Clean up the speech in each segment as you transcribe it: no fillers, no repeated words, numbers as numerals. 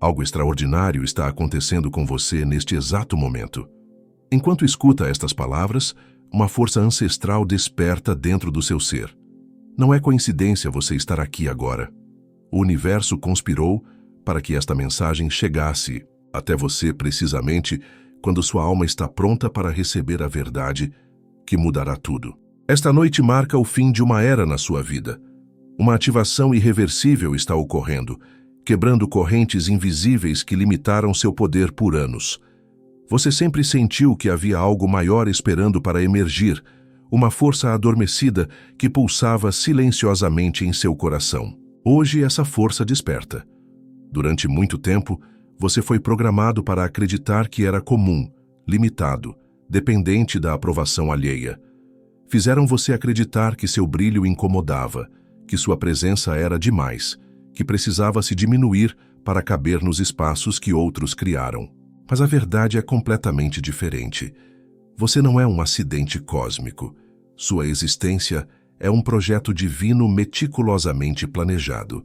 Algo extraordinário está acontecendo com você neste exato momento. Enquanto escuta estas palavras, uma força ancestral desperta dentro do seu ser. Não é coincidência você estar aqui agora. O universo conspirou para que esta mensagem chegasse até você precisamente quando sua alma está pronta para receber a verdade que mudará tudo. Esta noite marca o fim de uma era na sua vida. Uma ativação irreversível está ocorrendo, quebrando correntes invisíveis que limitaram seu poder por anos. Você sempre sentiu que havia algo maior esperando para emergir, uma força adormecida que pulsava silenciosamente em seu coração. Hoje essa força desperta. Durante muito tempo, você foi programado para acreditar que era comum, limitado, dependente da aprovação alheia. Fizeram você acreditar que seu brilho incomodava, que sua presença era demais, que precisava se diminuir para caber nos espaços que outros criaram. Mas a verdade é completamente diferente. Você não é um acidente cósmico. Sua existência é um projeto divino meticulosamente planejado.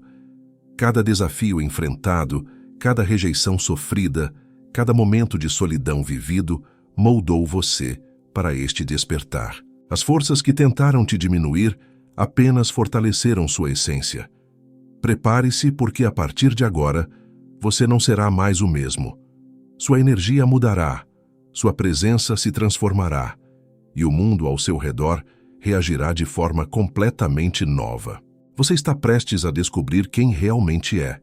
Cada desafio enfrentado, cada rejeição sofrida, cada momento de solidão vivido, moldou você para este despertar. As forças que tentaram te diminuir apenas fortaleceram sua essência. Prepare-se porque a partir de agora, você não será mais o mesmo. Sua energia mudará, sua presença se transformará, e o mundo ao seu redor reagirá de forma completamente nova. Você está prestes a descobrir quem realmente é.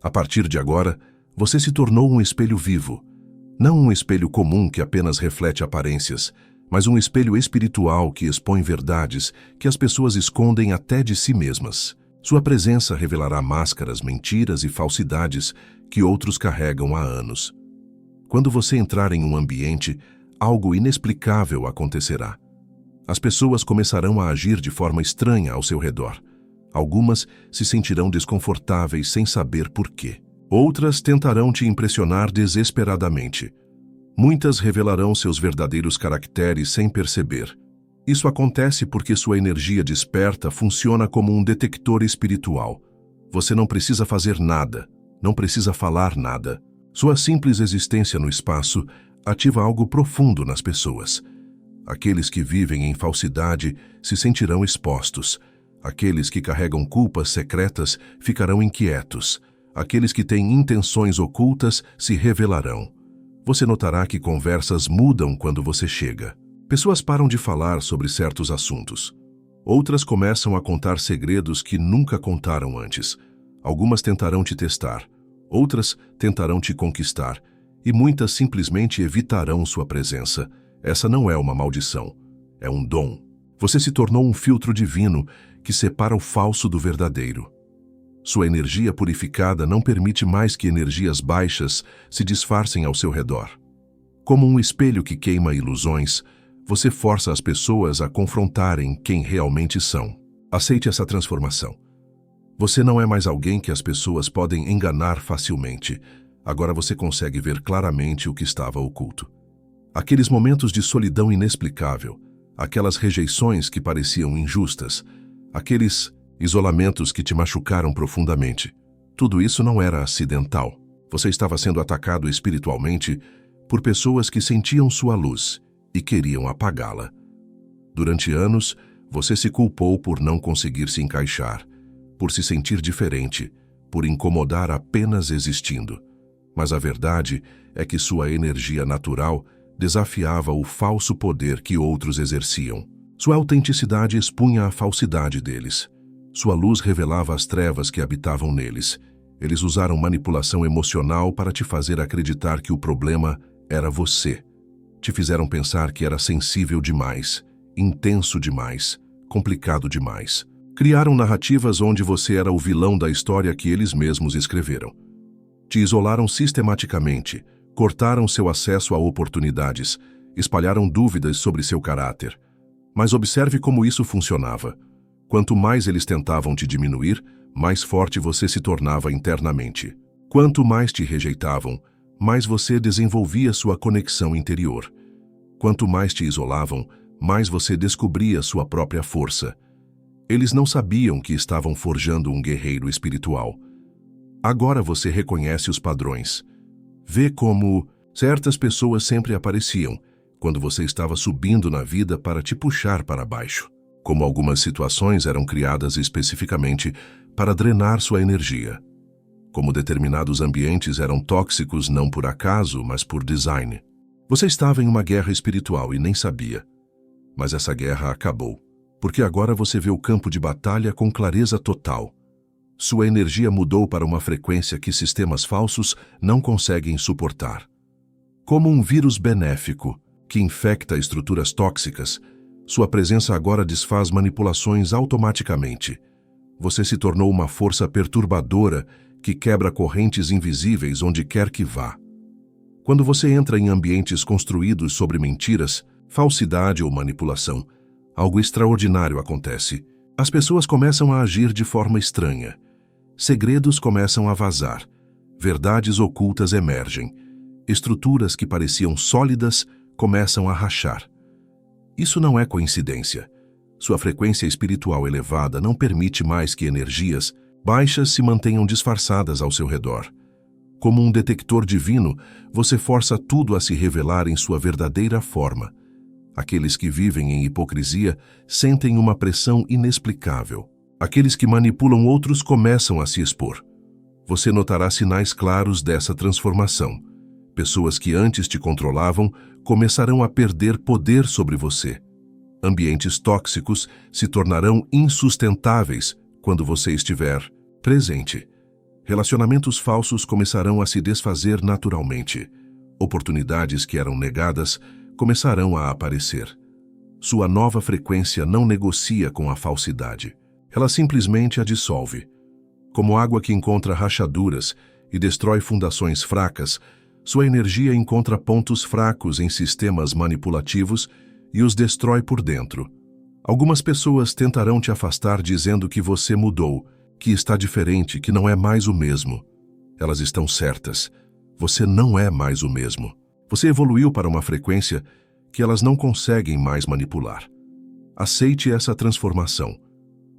A partir de agora, você se tornou um espelho vivo. Não um espelho comum que apenas reflete aparências, mas um espelho espiritual que expõe verdades que as pessoas escondem até de si mesmas. Sua presença revelará máscaras, mentiras e falsidades que outros carregam há anos. Quando você entrar em um ambiente, algo inexplicável acontecerá. As pessoas começarão a agir de forma estranha ao seu redor. Algumas se sentirão desconfortáveis sem saber por quê. Outras tentarão te impressionar desesperadamente. Muitas revelarão seus verdadeiros caracteres sem perceber. Isso acontece porque sua energia desperta funciona como um detector espiritual. Você não precisa fazer nada, não precisa falar nada. Sua simples existência no espaço ativa algo profundo nas pessoas. Aqueles que vivem em falsidade se sentirão expostos. Aqueles que carregam culpas secretas ficarão inquietos. Aqueles que têm intenções ocultas se revelarão. Você notará que conversas mudam quando você chega. Pessoas param de falar sobre certos assuntos. Outras começam a contar segredos que nunca contaram antes. Algumas tentarão te testar. Outras tentarão te conquistar. E muitas simplesmente evitarão sua presença. Essa não é uma maldição. É um dom. Você se tornou um filtro divino que separa o falso do verdadeiro. Sua energia purificada não permite mais que energias baixas se disfarcem ao seu redor. Como um espelho que queima ilusões, você força as pessoas a confrontarem quem realmente são. Aceite essa transformação. Você não é mais alguém que as pessoas podem enganar facilmente. Agora você consegue ver claramente o que estava oculto. Aqueles momentos de solidão inexplicável, aquelas rejeições que pareciam injustas, aqueles isolamentos que te machucaram profundamente. Tudo isso não era acidental. Você estava sendo atacado espiritualmente por pessoas que sentiam sua luz e queriam apagá-la. Durante anos, você se culpou por não conseguir se encaixar, por se sentir diferente, por incomodar apenas existindo. Mas a verdade é que sua energia natural desafiava o falso poder que outros exerciam. Sua autenticidade expunha a falsidade deles. Sua luz revelava as trevas que habitavam neles. Eles usaram manipulação emocional para te fazer acreditar que o problema era você. Te fizeram pensar que era sensível demais, intenso demais, complicado demais. Criaram narrativas onde você era o vilão da história que eles mesmos escreveram. Te isolaram sistematicamente, cortaram seu acesso a oportunidades, espalharam dúvidas sobre seu caráter. Mas observe como isso funcionava. Quanto mais eles tentavam te diminuir, mais forte você se tornava internamente. Quanto mais te rejeitavam, mais você desenvolvia sua conexão interior. Quanto mais te isolavam, mais você descobria sua própria força. Eles não sabiam que estavam forjando um guerreiro espiritual. Agora você reconhece os padrões. Vê como certas pessoas sempre apareciam quando você estava subindo na vida para te puxar para baixo. Como algumas situações eram criadas especificamente para drenar sua energia. Como determinados ambientes eram tóxicos não por acaso, mas por design. Você estava em uma guerra espiritual e nem sabia. Mas essa guerra acabou, porque agora você vê o campo de batalha com clareza total. Sua energia mudou para uma frequência que sistemas falsos não conseguem suportar. Como um vírus benéfico que infecta estruturas tóxicas, sua presença agora desfaz manipulações automaticamente. Você se tornou uma força perturbadora que quebra correntes invisíveis onde quer que vá. Quando você entra em ambientes construídos sobre mentiras, falsidade ou manipulação, algo extraordinário acontece. As pessoas começam a agir de forma estranha. Segredos começam a vazar. Verdades ocultas emergem. Estruturas que pareciam sólidas começam a rachar. Isso não é coincidência. Sua frequência espiritual elevada não permite mais que energias baixas se mantenham disfarçadas ao seu redor. Como um detector divino, você força tudo a se revelar em sua verdadeira forma. Aqueles que vivem em hipocrisia sentem uma pressão inexplicável. Aqueles que manipulam outros começam a se expor. Você notará sinais claros dessa transformação. Pessoas que antes te controlavam começarão a perder poder sobre você. Ambientes tóxicos se tornarão insustentáveis quando você estiver presente. Relacionamentos falsos começarão a se desfazer naturalmente. Oportunidades que eram negadas começarão a aparecer. Sua nova frequência não negocia com a falsidade. Ela simplesmente a dissolve. Como água que encontra rachaduras e destrói fundações fracas, sua energia encontra pontos fracos em sistemas manipulativos e os destrói por dentro. Algumas pessoas tentarão te afastar dizendo que você mudou, que está diferente, que não é mais o mesmo. Elas estão certas. Você não é mais o mesmo. Você evoluiu para uma frequência que elas não conseguem mais manipular. Aceite essa transformação.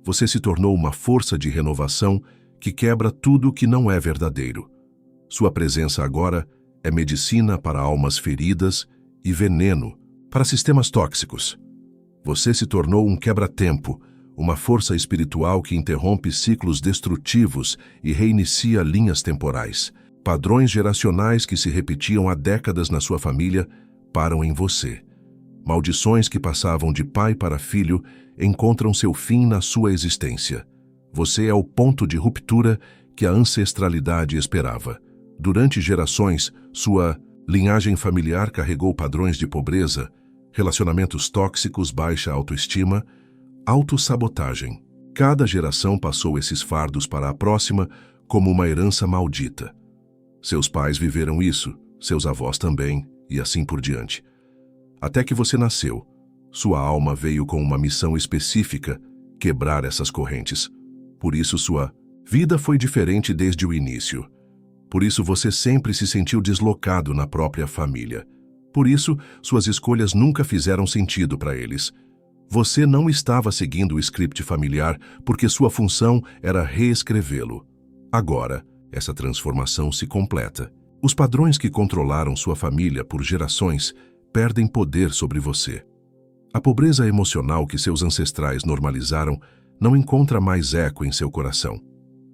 Você se tornou uma força de renovação que quebra tudo que não é verdadeiro. Sua presença agora é medicina para almas feridas e veneno para sistemas tóxicos. Você se tornou um quebra-tempo, uma força espiritual que interrompe ciclos destrutivos e reinicia linhas temporais. Padrões geracionais que se repetiam há décadas na sua família param em você. Maldições que passavam de pai para filho encontram seu fim na sua existência. Você é o ponto de ruptura que a ancestralidade esperava. Durante gerações, sua linhagem familiar carregou padrões de pobreza, relacionamentos tóxicos, baixa autoestima, autossabotagem. Cada geração passou esses fardos para a próxima como uma herança maldita. Seus pais viveram isso, seus avós também, e assim por diante. Até que você nasceu, sua alma veio com uma missão específica, quebrar essas correntes. Por isso sua vida foi diferente desde o início. Por isso você sempre se sentiu deslocado na própria família. Por isso, suas escolhas nunca fizeram sentido para eles. Você não estava seguindo o script familiar porque sua função era reescrevê-lo. Agora, essa transformação se completa. Os padrões que controlaram sua família por gerações perdem poder sobre você. A pobreza emocional que seus ancestrais normalizaram não encontra mais eco em seu coração.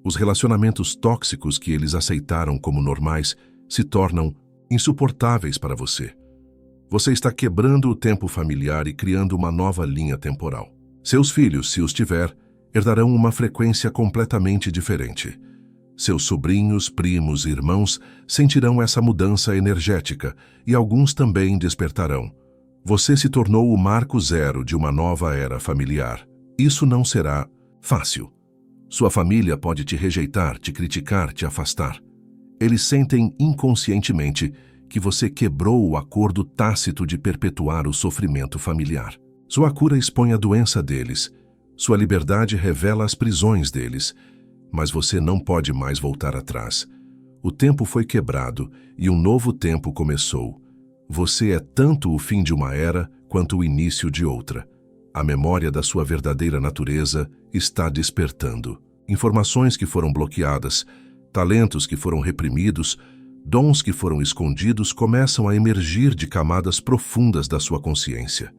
Os relacionamentos tóxicos que eles aceitaram como normais se tornam insuportáveis para você. Você está quebrando o tempo familiar e criando uma nova linha temporal. Seus filhos, se os tiver, herdarão uma frequência completamente diferente. Seus sobrinhos, primos e irmãos sentirão essa mudança energética e alguns também despertarão. Você se tornou o marco zero de uma nova era familiar. Isso não será fácil. Sua família pode te rejeitar, te criticar, te afastar. Eles sentem inconscientemente que você quebrou o acordo tácito de perpetuar o sofrimento familiar. Sua cura expõe a doença deles. Sua liberdade revela as prisões deles. Mas você não pode mais voltar atrás. O tempo foi quebrado e um novo tempo começou. Você é tanto o fim de uma era quanto o início de outra. A memória da sua verdadeira natureza está despertando. Informações que foram bloqueadas, Talentos que foram reprimidos, dons que foram escondidos começam a emergir de camadas profundas da sua consciência.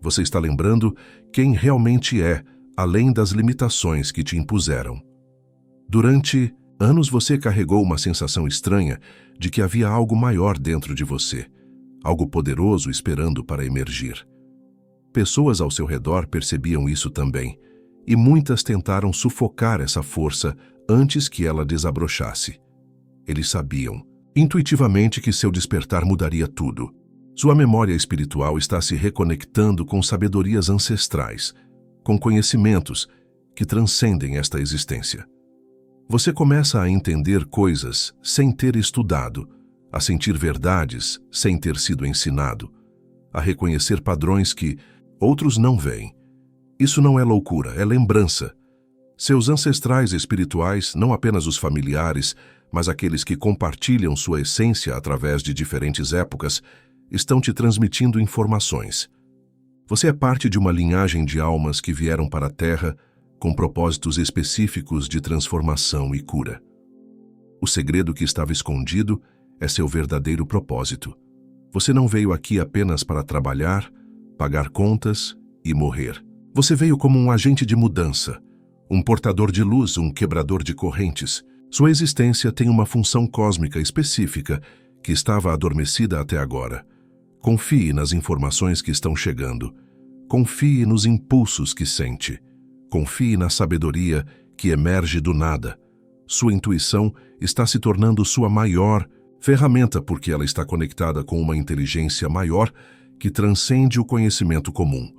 Você está lembrando quem realmente é, além das limitações que te impuseram. Durante anos você carregou uma sensação estranha de que havia algo maior dentro de você, algo poderoso esperando para emergir. Pessoas ao seu redor percebiam isso também, e muitas tentaram sufocar essa força antes que ela desabrochasse. Eles sabiam, intuitivamente, que seu despertar mudaria tudo. Sua memória espiritual está se reconectando com sabedorias ancestrais, com conhecimentos que transcendem esta existência. Você começa a entender coisas sem ter estudado, a sentir verdades sem ter sido ensinado, a reconhecer padrões que outros não veem. Isso não é loucura, é lembrança. Seus ancestrais espirituais, não apenas os familiares, mas aqueles que compartilham sua essência através de diferentes épocas, estão te transmitindo informações. Você é parte de uma linhagem de almas que vieram para a Terra com propósitos específicos de transformação e cura. O segredo que estava escondido é seu verdadeiro propósito. Você não veio aqui apenas para trabalhar, pagar contas e morrer. Você veio como um agente de mudança, um portador de luz, um quebrador de correntes. Sua existência tem uma função cósmica específica que estava adormecida até agora. Confie nas informações que estão chegando. Confie nos impulsos que sente. Confie na sabedoria que emerge do nada. Sua intuição está se tornando sua maior ferramenta porque ela está conectada com uma inteligência maior que transcende o conhecimento comum.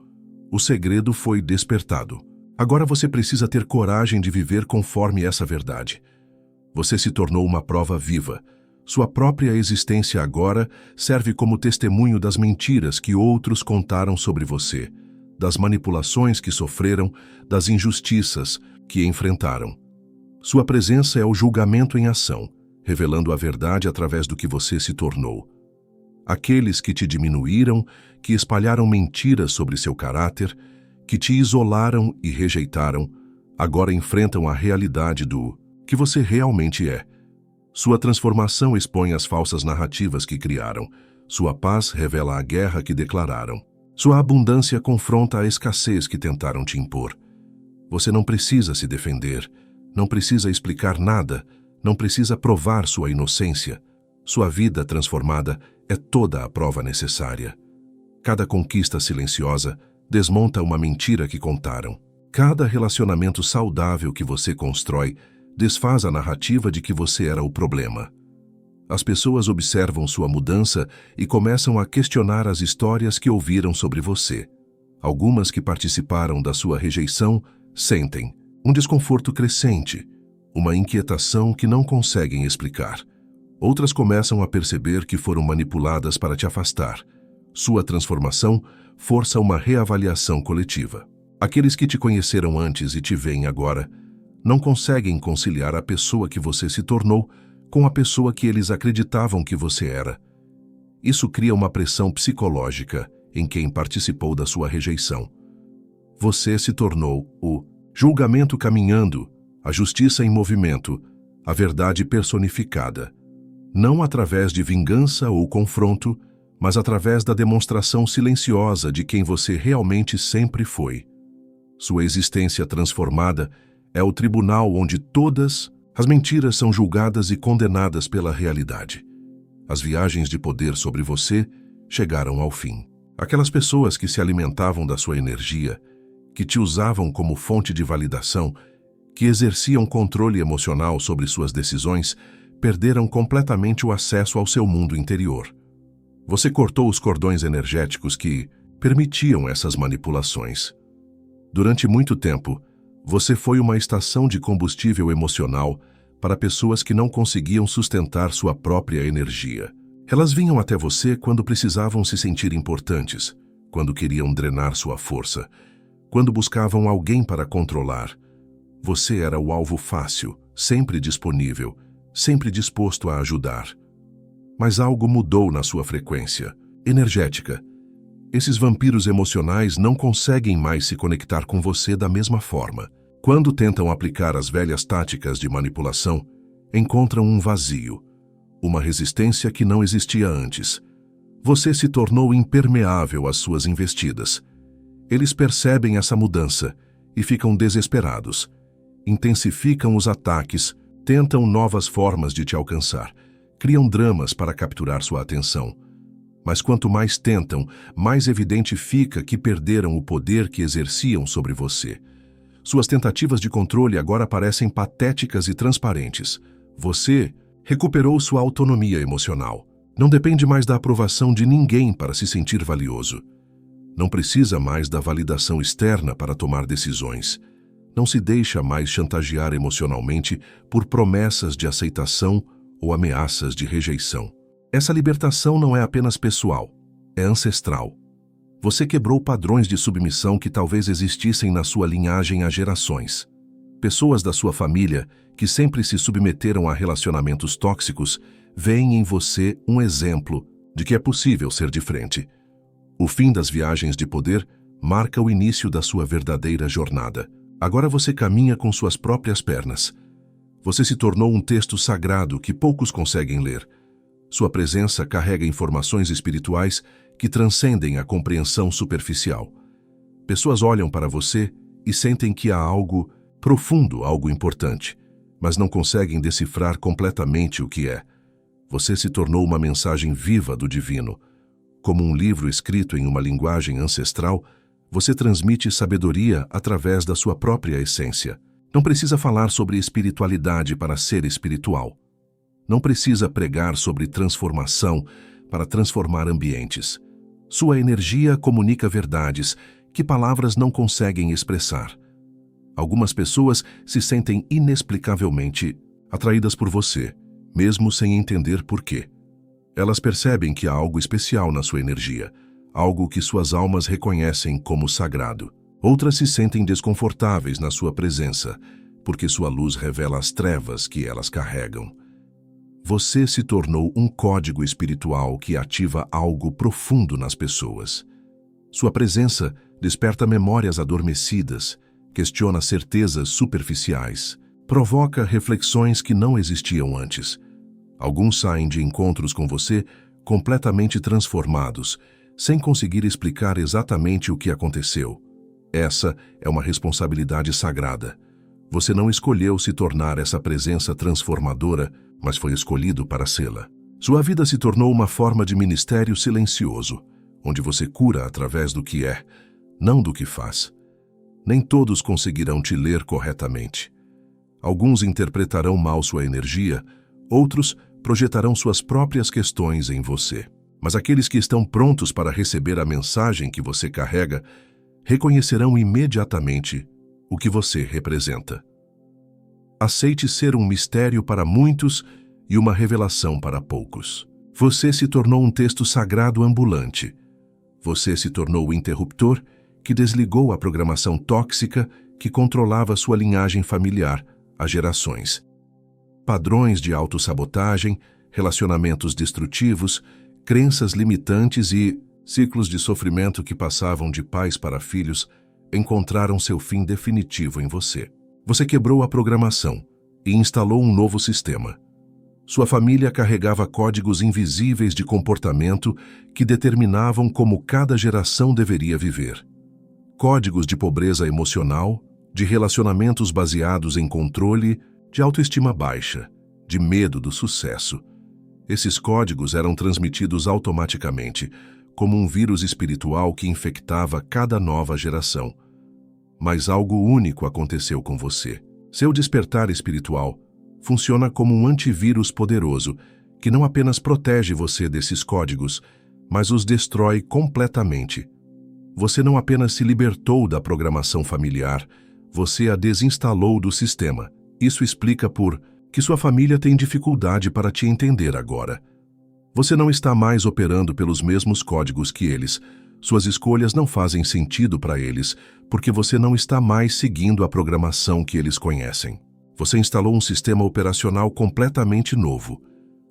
O segredo foi despertado. Agora você precisa ter coragem de viver conforme essa verdade. Você se tornou uma prova viva. Sua própria existência agora serve como testemunho das mentiras que outros contaram sobre você, das manipulações que sofreram, das injustiças que enfrentaram. Sua presença é o julgamento em ação, revelando a verdade através do que você se tornou. Aqueles que te diminuíram, que espalharam mentiras sobre seu caráter, que te isolaram e rejeitaram, agora enfrentam a realidade do que você realmente é. Sua transformação expõe as falsas narrativas que criaram. Sua paz revela a guerra que declararam. Sua abundância confronta a escassez que tentaram te impor. Você não precisa se defender, não precisa explicar nada, não precisa provar sua inocência. Sua vida transformada é toda a prova necessária. Cada conquista silenciosa desmonta uma mentira que contaram. Cada relacionamento saudável que você constrói desfaz a narrativa de que você era o problema. As pessoas observam sua mudança e começam a questionar as histórias que ouviram sobre você. Algumas que participaram da sua rejeição sentem um desconforto crescente, uma inquietação que não conseguem explicar. Outras começam a perceber que foram manipuladas para te afastar. Sua transformação força uma reavaliação coletiva. Aqueles que te conheceram antes e te veem agora não conseguem conciliar a pessoa que você se tornou com a pessoa que eles acreditavam que você era. Isso cria uma pressão psicológica em quem participou da sua rejeição. Você se tornou o julgamento caminhando, a justiça em movimento, a verdade personificada, não através de vingança ou confronto, mas através da demonstração silenciosa de quem você realmente sempre foi. Sua existência transformada é o tribunal onde todas as mentiras são julgadas e condenadas pela realidade. As viagens de poder sobre você chegaram ao fim. Aquelas pessoas que se alimentavam da sua energia, que te usavam como fonte de validação, que exerciam controle emocional sobre suas decisões, perderam completamente o acesso ao seu mundo interior. Você cortou os cordões energéticos que permitiam essas manipulações. Durante muito tempo, você foi uma estação de combustível emocional para pessoas que não conseguiam sustentar sua própria energia. Elas vinham até você quando precisavam se sentir importantes, quando queriam drenar sua força, quando buscavam alguém para controlar. Você era o alvo fácil, sempre disponível, sempre disposto a ajudar. Mas algo mudou na sua frequência energética. Esses vampiros emocionais não conseguem mais se conectar com você da mesma forma. Quando tentam aplicar as velhas táticas de manipulação, encontram um vazio, uma resistência que não existia antes. Você se tornou impermeável às suas investidas. Eles percebem essa mudança e ficam desesperados. Intensificam os ataques, tentam novas formas de te alcançar, criam dramas para capturar sua atenção. Mas quanto mais tentam, mais evidente fica que perderam o poder que exerciam sobre você. Suas tentativas de controle agora parecem patéticas e transparentes. Você recuperou sua autonomia emocional. Não depende mais da aprovação de ninguém para se sentir valioso. Não precisa mais da validação externa para tomar decisões. Não se deixa mais chantagear emocionalmente por promessas de aceitação ou ameaças de rejeição. Essa libertação não é apenas pessoal, é ancestral. Você quebrou padrões de submissão que talvez existissem na sua linhagem há gerações. Pessoas da sua família que sempre se submeteram a relacionamentos tóxicos veem em você um exemplo de que é possível ser diferente. O fim das viagens de poder marca o início da sua verdadeira jornada. Agora você caminha com suas próprias pernas. Você se tornou um texto sagrado que poucos conseguem ler. Sua presença carrega informações espirituais que transcendem a compreensão superficial. Pessoas olham para você e sentem que há algo profundo, algo importante, mas não conseguem decifrar completamente o que é. Você se tornou uma mensagem viva do divino. Como um livro escrito em uma linguagem ancestral, você transmite sabedoria através da sua própria essência. Não precisa falar sobre espiritualidade para ser espiritual. Não precisa pregar sobre transformação para transformar ambientes. Sua energia comunica verdades que palavras não conseguem expressar. Algumas pessoas se sentem inexplicavelmente atraídas por você, mesmo sem entender por quê. Elas percebem que há algo especial na sua energia, algo que suas almas reconhecem como sagrado. Outras se sentem desconfortáveis na sua presença, porque sua luz revela as trevas que elas carregam. Você se tornou um código espiritual que ativa algo profundo nas pessoas. Sua presença desperta memórias adormecidas, questiona certezas superficiais, provoca reflexões que não existiam antes. Alguns saem de encontros com você completamente transformados, sem conseguir explicar exatamente o que aconteceu. Essa é uma responsabilidade sagrada. Você não escolheu se tornar essa presença transformadora, mas foi escolhido para sê-la. Sua vida se tornou uma forma de ministério silencioso, onde você cura através do que é, não do que faz. Nem todos conseguirão te ler corretamente. Alguns interpretarão mal sua energia, outros projetarão suas próprias questões em você. Mas aqueles que estão prontos para receber a mensagem que você carrega, reconhecerão imediatamente o que você representa. Aceite ser um mistério para muitos e uma revelação para poucos. Você se tornou um texto sagrado ambulante. Você se tornou o interruptor que desligou a programação tóxica que controlava sua linhagem familiar há gerações. Padrões de autossabotagem, relacionamentos destrutivos, crenças limitantes e ciclos de sofrimento que passavam de pais para filhos encontraram seu fim definitivo em você. Você quebrou a programação e instalou um novo sistema. Sua família carregava códigos invisíveis de comportamento que determinavam como cada geração deveria viver. Códigos de pobreza emocional, de relacionamentos baseados em controle, de autoestima baixa, de medo do sucesso. Esses códigos eram transmitidos automaticamente, como um vírus espiritual que infectava cada nova geração. Mas algo único aconteceu com você. Seu despertar espiritual funciona como um antivírus poderoso que não apenas protege você desses códigos, mas os destrói completamente. Você não apenas se libertou da programação familiar, você a desinstalou do sistema. Isso explica por que sua família tem dificuldade para te entender agora. Você não está mais operando pelos mesmos códigos que eles. Suas escolhas não fazem sentido para eles, porque você não está mais seguindo a programação que eles conhecem. Você instalou um sistema operacional completamente novo.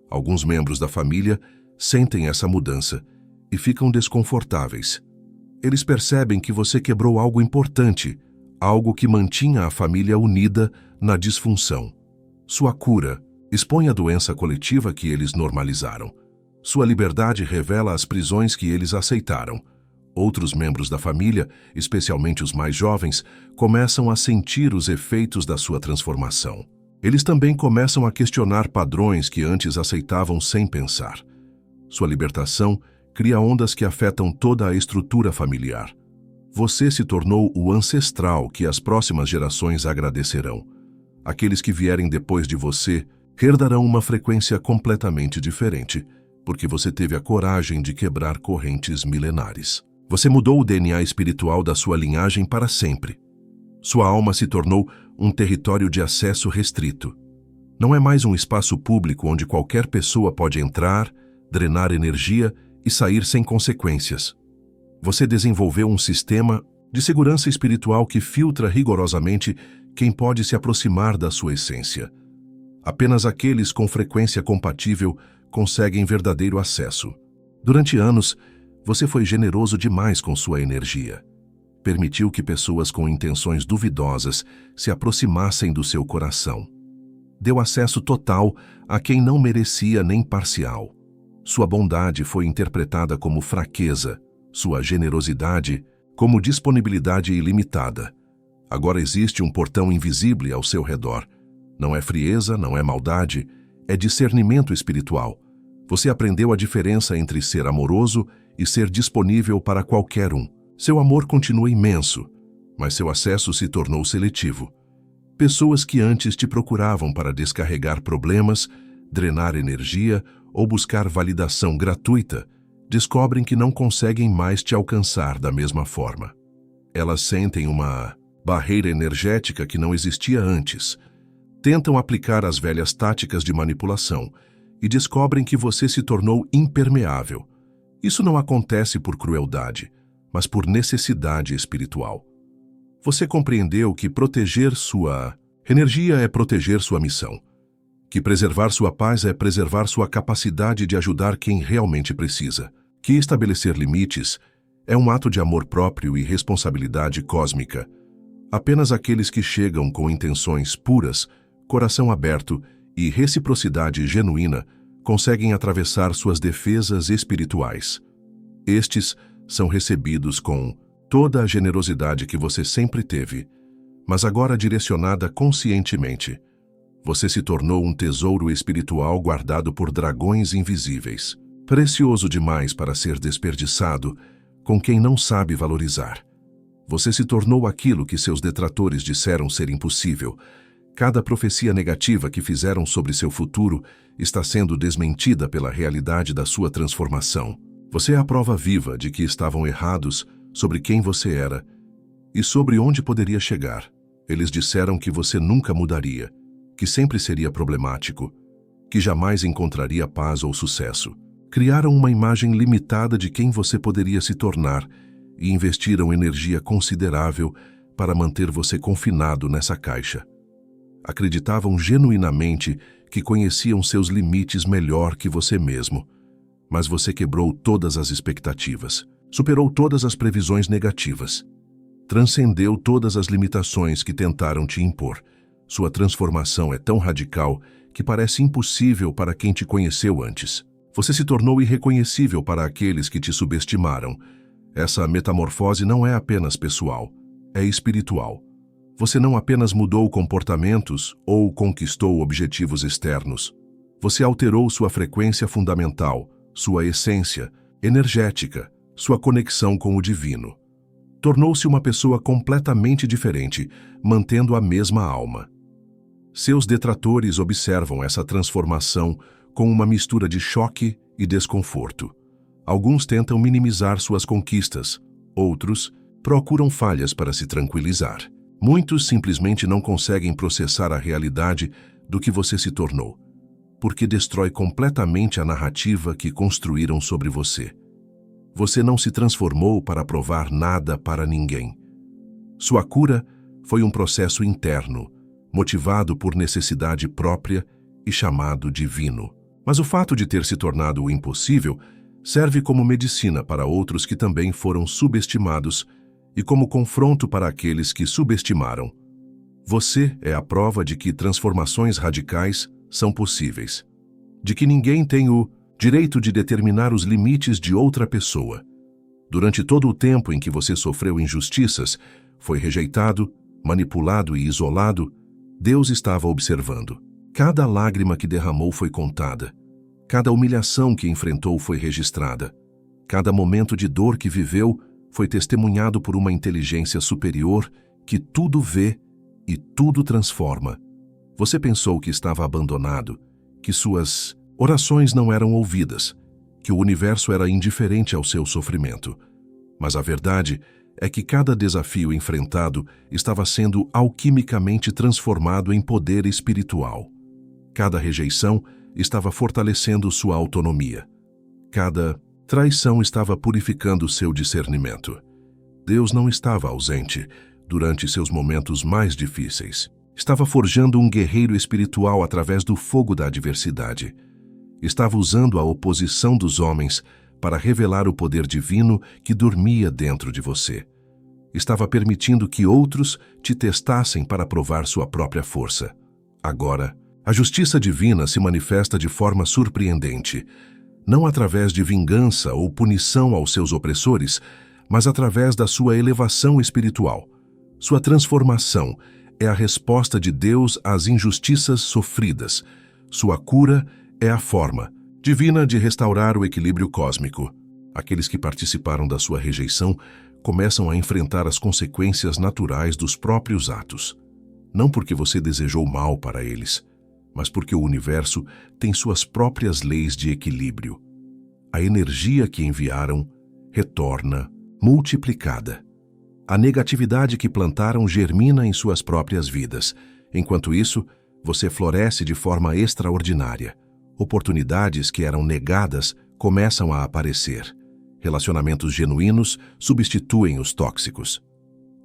Alguns membros da família sentem essa mudança e ficam desconfortáveis. Eles percebem que você quebrou algo importante, algo que mantinha a família unida na disfunção. Sua cura Expõe a doença coletiva que eles normalizaram. Sua liberdade revela as prisões que eles aceitaram. Outros membros da família, especialmente os mais jovens, começam a sentir os efeitos da sua transformação. Eles também começam a questionar padrões que antes aceitavam sem pensar. Sua libertação cria ondas que afetam toda a estrutura familiar. Você se tornou o ancestral que as próximas gerações agradecerão. Aqueles que vierem depois de você herdarão uma frequência completamente diferente, porque você teve a coragem de quebrar correntes milenares. Você mudou o DNA espiritual da sua linhagem para sempre. Sua alma se tornou um território de acesso restrito. Não é mais um espaço público onde qualquer pessoa pode entrar, drenar energia e sair sem consequências. Você desenvolveu um sistema de segurança espiritual que filtra rigorosamente quem pode se aproximar da sua essência. Apenas aqueles com frequência compatível conseguem verdadeiro acesso. Durante anos, você foi generoso demais com sua energia. Permitiu que pessoas com intenções duvidosas se aproximassem do seu coração. Deu acesso total a quem não merecia nem parcial. Sua bondade foi interpretada como fraqueza, sua generosidade como disponibilidade ilimitada. Agora existe um portão invisível ao seu redor. Não é frieza, não é maldade, é discernimento espiritual. Você aprendeu a diferença entre ser amoroso e ser disponível para qualquer um. Seu amor continua imenso, mas seu acesso se tornou seletivo. Pessoas que antes te procuravam para descarregar problemas, drenar energia ou buscar validação gratuita, descobrem que não conseguem mais te alcançar da mesma forma. Elas sentem uma barreira energética que não existia antes. Tentam aplicar as velhas táticas de manipulação e descobrem que você se tornou impermeável. Isso não acontece por crueldade, mas por necessidade espiritual. Você compreendeu que proteger sua energia é proteger sua missão, que preservar sua paz é preservar sua capacidade de ajudar quem realmente precisa, que estabelecer limites é um ato de amor próprio e responsabilidade cósmica. Apenas aqueles que chegam com intenções puras, coração aberto e reciprocidade genuína conseguem atravessar suas defesas espirituais. Estes são recebidos com toda a generosidade que você sempre teve, mas agora direcionada conscientemente. Você se tornou um tesouro espiritual guardado por dragões invisíveis, precioso demais para ser desperdiçado com quem não sabe valorizar. Você se tornou aquilo que seus detratores disseram ser impossível. Cada profecia negativa que fizeram sobre seu futuro está sendo desmentida pela realidade da sua transformação. Você é a prova viva de que estavam errados sobre quem você era e sobre onde poderia chegar. Eles disseram que você nunca mudaria, que sempre seria problemático, que jamais encontraria paz ou sucesso. Criaram uma imagem limitada de quem você poderia se tornar e investiram energia considerável para manter você confinado nessa caixa. Acreditavam genuinamente que conheciam seus limites melhor que você mesmo, mas você quebrou todas as expectativas, superou todas as previsões negativas, transcendeu todas as limitações que tentaram te impor. Sua transformação é tão radical que parece impossível para quem te conheceu antes. Você se tornou irreconhecível para aqueles que te subestimaram. Essa metamorfose não é apenas pessoal, é espiritual. Você não apenas mudou comportamentos ou conquistou objetivos externos. Você alterou sua frequência fundamental, sua essência energética, sua conexão com o divino. Tornou-se uma pessoa completamente diferente, mantendo a mesma alma. Seus detratores observam essa transformação com uma mistura de choque e desconforto. Alguns tentam minimizar suas conquistas, outros procuram falhas para se tranquilizar. Muitos simplesmente não conseguem processar a realidade do que você se tornou, porque destrói completamente a narrativa que construíram sobre você. Você não se transformou para provar nada para ninguém. Sua cura foi um processo interno, motivado por necessidade própria e chamado divino. Mas o fato de ter se tornado o impossível serve como medicina para outros que também foram subestimados e como confronto para aqueles que subestimaram. Você é a prova de que transformações radicais são possíveis, de que ninguém tem o direito de determinar os limites de outra pessoa. Durante todo o tempo em que você sofreu injustiças, foi rejeitado, manipulado e isolado, Deus estava observando. Cada lágrima que derramou foi contada. Cada humilhação que enfrentou foi registrada. Cada momento de dor que viveu foi testemunhado por uma inteligência superior que tudo vê e tudo transforma. Você pensou que estava abandonado, que suas orações não eram ouvidas, que o universo era indiferente ao seu sofrimento. Mas a verdade é que cada desafio enfrentado estava sendo alquimicamente transformado em poder espiritual. Cada rejeição estava fortalecendo sua autonomia. Cada traição estava purificando seu discernimento. Deus não estava ausente durante seus momentos mais difíceis. Estava forjando um guerreiro espiritual através do fogo da adversidade. Estava usando a oposição dos homens para revelar o poder divino que dormia dentro de você. Estava permitindo que outros te testassem para provar sua própria força. Agora, a justiça divina se manifesta de forma surpreendente, não através de vingança ou punição aos seus opressores, mas através da sua elevação espiritual. Sua transformação é a resposta de Deus às injustiças sofridas. Sua cura é a forma divina de restaurar o equilíbrio cósmico. Aqueles que participaram da sua rejeição começam a enfrentar as consequências naturais dos próprios atos. Não porque você desejou mal para eles, mas porque o universo tem suas próprias leis de equilíbrio. A energia que enviaram retorna multiplicada. A negatividade que plantaram germina em suas próprias vidas. Enquanto isso, você floresce de forma extraordinária. Oportunidades que eram negadas começam a aparecer. Relacionamentos genuínos substituem os tóxicos.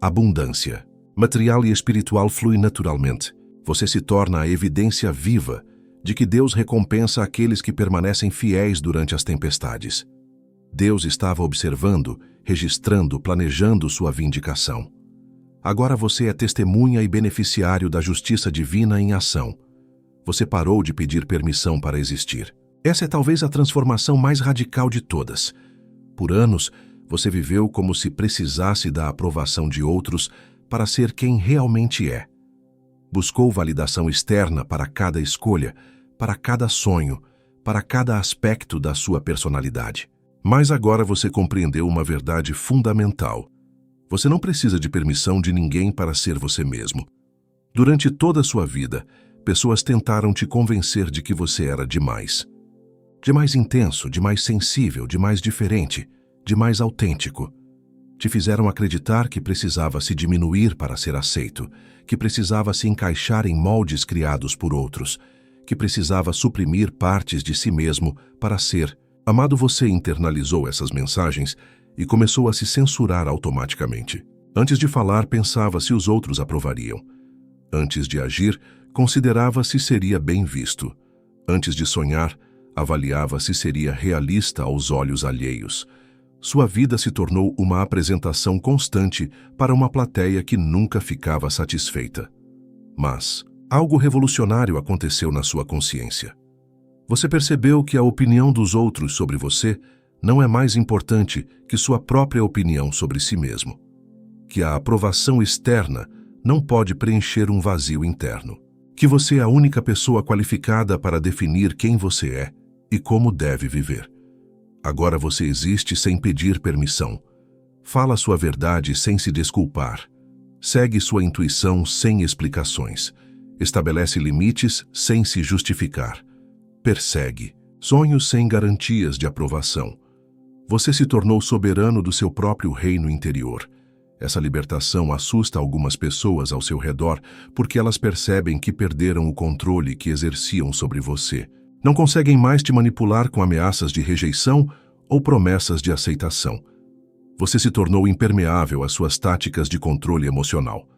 Abundância material e espiritual flui naturalmente. Você se torna a evidência viva de que Deus recompensa aqueles que permanecem fiéis durante as tempestades. Deus estava observando, registrando, planejando sua vindicação. Agora você é testemunha e beneficiário da justiça divina em ação. Você parou de pedir permissão para existir. Essa é talvez a transformação mais radical de todas. Por anos, você viveu como se precisasse da aprovação de outros para ser quem realmente é. Buscou validação externa para cada escolha, para cada sonho, para cada aspecto da sua personalidade. Mas agora você compreendeu uma verdade fundamental. Você não precisa de permissão de ninguém para ser você mesmo. Durante toda a sua vida, pessoas tentaram te convencer de que você era demais. Demais intenso, demais sensível, demais diferente, demais autêntico. Te fizeram acreditar que precisava se diminuir para ser aceito, que precisava se encaixar em moldes criados por outros, que precisava suprimir partes de si mesmo para ser. Amado, você internalizou essas mensagens e começou a se censurar automaticamente. Antes de falar, pensava se os outros aprovariam. Antes de agir, considerava se seria bem visto. Antes de sonhar, avaliava se seria realista aos olhos alheios. Sua vida se tornou uma apresentação constante para uma plateia que nunca ficava satisfeita. Mas algo revolucionário aconteceu na sua consciência. Você percebeu que a opinião dos outros sobre você não é mais importante que sua própria opinião sobre si mesmo. Que a aprovação externa não pode preencher um vazio interno. Que você é a única pessoa qualificada para definir quem você é e como deve viver. Agora você existe sem pedir permissão. Fala sua verdade sem se desculpar. Segue sua intuição sem explicações. Estabelece limites sem se justificar. Persegue sonhos sem garantias de aprovação. Você se tornou soberano do seu próprio reino interior. Essa libertação assusta algumas pessoas ao seu redor porque elas percebem que perderam o controle que exerciam sobre você. Não conseguem mais te manipular com ameaças de rejeição ou promessas de aceitação. Você se tornou impermeável às suas táticas de controle emocional.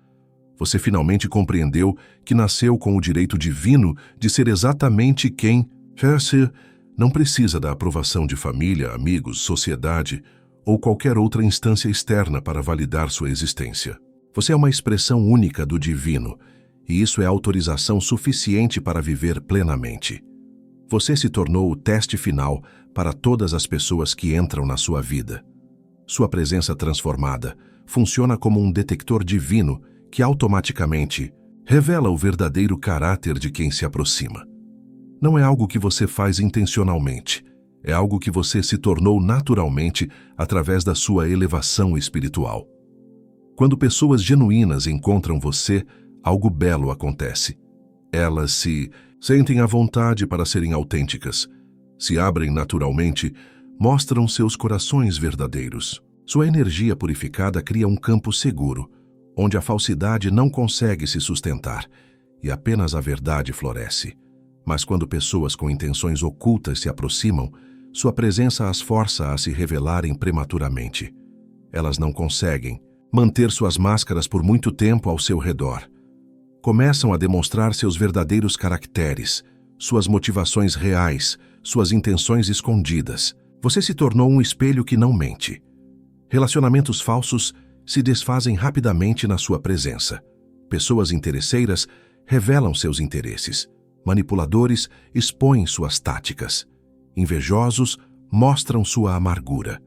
Você finalmente compreendeu que nasceu com o direito divino de ser exatamente quem quer ser. Não precisa da aprovação de família, amigos, sociedade ou qualquer outra instância externa para validar sua existência. Você é uma expressão única do divino e isso é autorização suficiente para viver plenamente. Você se tornou o teste final para todas as pessoas que entram na sua vida. Sua presença transformada funciona como um detector divino que automaticamente revela o verdadeiro caráter de quem se aproxima. Não é algo que você faz intencionalmente, é algo que você se tornou naturalmente através da sua elevação espiritual. Quando pessoas genuínas encontram você, algo belo acontece. Elas se sentem à vontade para serem autênticas, se abrem naturalmente, mostram seus corações verdadeiros. Sua energia purificada cria um campo seguro, onde a falsidade não consegue se sustentar e apenas a verdade floresce. Mas quando pessoas com intenções ocultas se aproximam, sua presença as força a se revelarem prematuramente. Elas não conseguem manter suas máscaras por muito tempo ao seu redor. Começam a demonstrar seus verdadeiros caracteres, suas motivações reais, suas intenções escondidas. Você se tornou um espelho que não mente. Relacionamentos falsos se desfazem rapidamente na sua presença. Pessoas interesseiras revelam seus interesses. Manipuladores expõem suas táticas. Invejosos mostram sua amargura.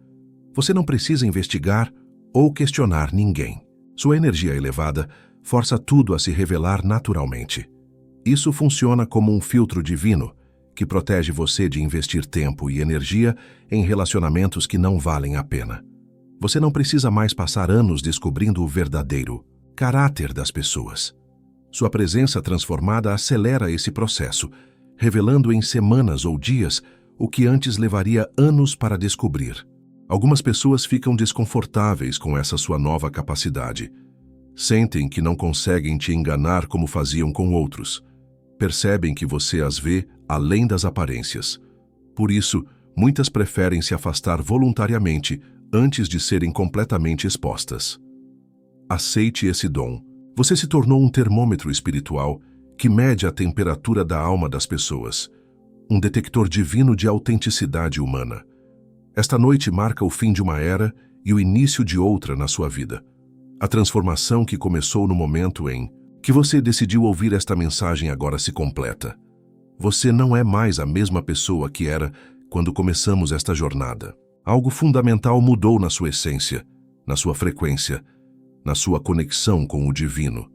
Você não precisa investigar ou questionar ninguém. Sua energia elevada força tudo a se revelar naturalmente. Isso funciona como um filtro divino que protege você de investir tempo e energia em relacionamentos que não valem a pena. Você não precisa mais passar anos descobrindo o verdadeiro caráter das pessoas. Sua presença transformada acelera esse processo, revelando em semanas ou dias o que antes levaria anos para descobrir. Algumas pessoas ficam desconfortáveis com essa sua nova capacidade. Sentem que não conseguem te enganar como faziam com outros. Percebem que você as vê além das aparências. Por isso, muitas preferem se afastar voluntariamente antes de serem completamente expostas. Aceite esse dom. Você se tornou um termômetro espiritual que mede a temperatura da alma das pessoas, um detector divino de autenticidade humana. Esta noite marca o fim de uma era e o início de outra na sua vida. A transformação que começou no momento em que você decidiu ouvir esta mensagem agora se completa. Você não é mais a mesma pessoa que era quando começamos esta jornada. Algo fundamental mudou na sua essência, na sua frequência, na sua conexão com o divino.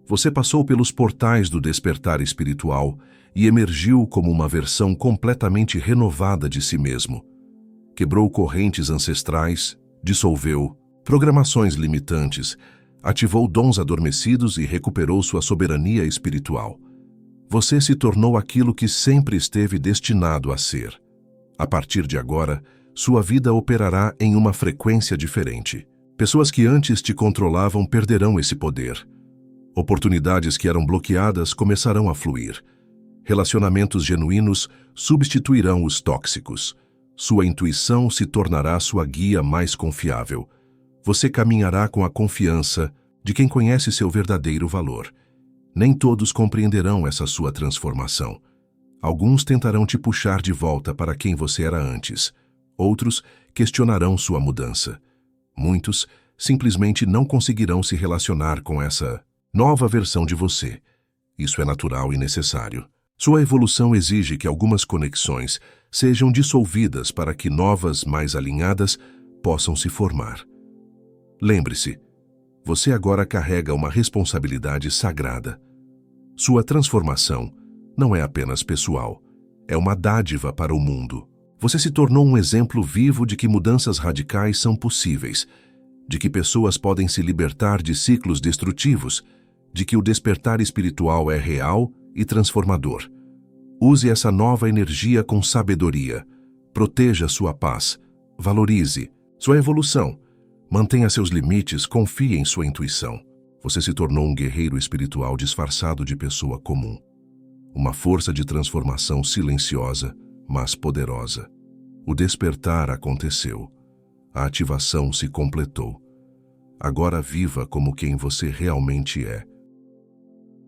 Você passou pelos portais do despertar espiritual e emergiu como uma versão completamente renovada de si mesmo. Quebrou correntes ancestrais, dissolveu programações limitantes, ativou dons adormecidos e recuperou sua soberania espiritual. Você se tornou aquilo que sempre esteve destinado a ser. A partir de agora, sua vida operará em uma frequência diferente. Pessoas que antes te controlavam perderão esse poder. Oportunidades que eram bloqueadas começarão a fluir. Relacionamentos genuínos substituirão os tóxicos. Sua intuição se tornará sua guia mais confiável. Você caminhará com a confiança de quem conhece seu verdadeiro valor. Nem todos compreenderão essa sua transformação. Alguns tentarão te puxar de volta para quem você era antes. Outros questionarão sua mudança. Muitos simplesmente não conseguirão se relacionar com essa nova versão de você. Isso é natural e necessário. Sua evolução exige que algumas conexões sejam dissolvidas para que novas, mais alinhadas, possam se formar. Lembre-se, você agora carrega uma responsabilidade sagrada. Sua transformação não é apenas pessoal, é uma dádiva para o mundo. Você se tornou um exemplo vivo de que mudanças radicais são possíveis, de que pessoas podem se libertar de ciclos destrutivos, de que o despertar espiritual é real e transformador. Use essa nova energia com sabedoria. Proteja sua paz. Valorize sua evolução. Mantenha seus limites, confie em sua intuição. Você se tornou um guerreiro espiritual disfarçado de pessoa comum. Uma força de transformação silenciosa, mas poderosa. O despertar aconteceu. A ativação se completou. Agora viva como quem você realmente é.